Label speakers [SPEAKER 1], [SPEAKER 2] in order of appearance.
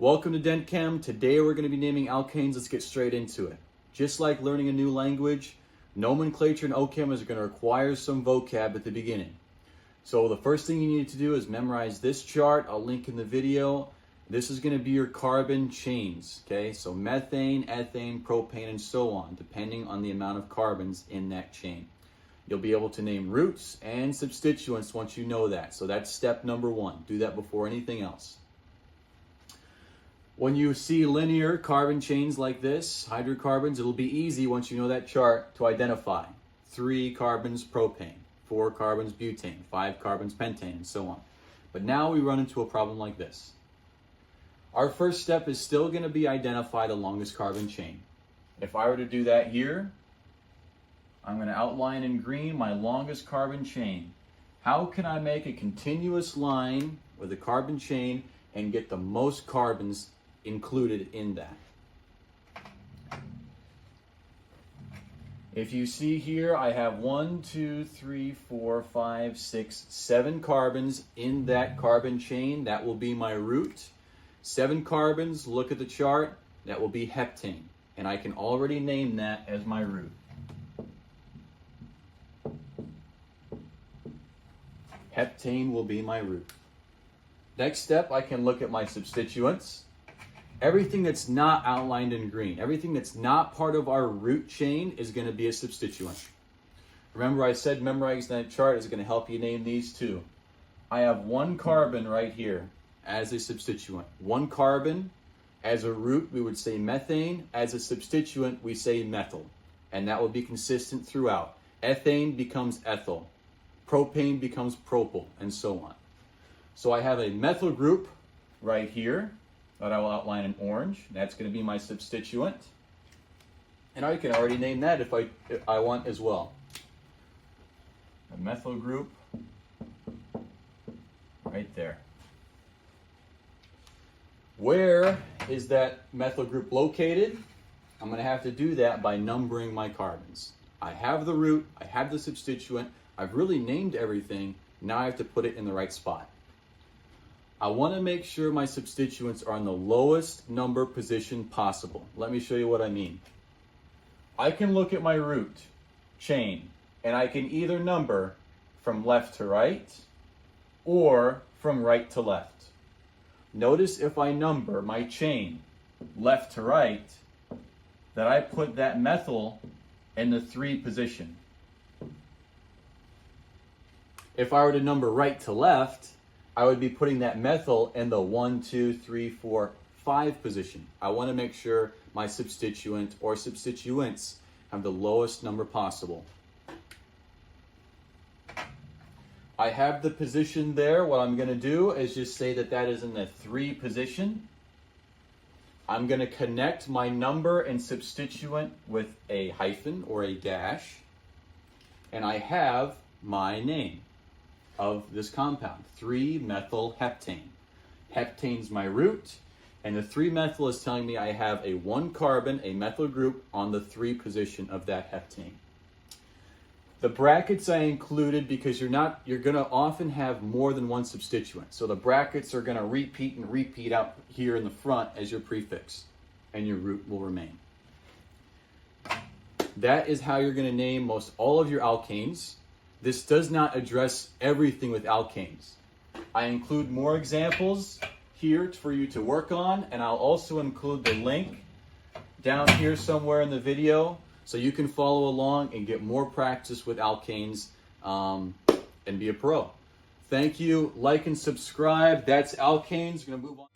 [SPEAKER 1] Welcome to DentChem. Today we're going to be naming alkanes. Let's get straight into it. Just like learning a new language, nomenclature in OChem is going to require some vocab at the beginning. So the first thing you need to do is memorize this chart. I'll link in the video. This is going to be your carbon chains, okay? So methane, ethane, propane, and so on, depending on the amount of carbons in that chain. You'll be able to name roots and substituents once you know that. So that's step number one. Do that before anything else. When you see linear carbon chains like this, hydrocarbons, it'll be easy once you know that chart to identify. 3 carbons propane, 4 carbons butane, 5 carbons pentane, and so on. But now we run into a problem like this. Our first step is still going to be identify the longest carbon chain. If I were to do that here, I'm going to outline in green my longest carbon chain. How can I make a continuous line with a carbon chain and get the most carbons included in that? If you see here, I have 1, 2, 3, 4, 5, 6, 7 carbons in that carbon chain. That will be my root. 7 carbons, look at the chart, that will be heptane. And I can already name that as my root. Heptane will be my root. Next step, I can look at my substituents. Everything that's not outlined in green, everything that's not part of our root chain is going to be a substituent. Remember I said memorizing that chart is going to help you name these too. I have 1 carbon right here as a substituent. 1 carbon, as a root we would say methane, as a substituent we say methyl. And that will be consistent throughout. Ethane becomes ethyl. Propane becomes propyl, and so on. So I have a methyl group right here that I will outline in orange. That's going to be my substituent. And I can already name that if I want as well. A methyl group right there. Where is that methyl group located? I'm going to have to do that by numbering my carbons. I have the root, I have the substituent, I've really named everything. Now I have to put it in the right spot. I want to make sure my substituents are in the lowest number position possible. Let me show you what I mean. I can look at my root chain and I can either number from left to right or from right to left. Notice if I number my chain left to right that I put that methyl in the 3 position. If I were to number right to left, I would be putting that methyl in the 1, 2, 3, 4, 5 position. I want to make sure my substituent or substituents have the lowest number possible. I have the position there. What I'm going to do is just say that that is in the 3 position. I'm going to connect my number and substituent with a hyphen or a dash. And I have my name of this compound, 3-methyl-heptane. Heptane's my root, and the 3-methyl is telling me I have a 1 carbon, a methyl group, on the 3 position of that heptane. The brackets I included because you're going to often have more than 1 substituent. So the brackets are going to repeat and repeat out here in the front as your prefix, and your root will remain. That is how you're going to name most all of your alkanes. This does not address everything with alkanes. I include more examples here for you to work on, and I'll also include the link down here somewhere in the video so you can follow along and get more practice with alkanes and be a pro. Thank you. Like and subscribe. That's alkanes. We're going to move on.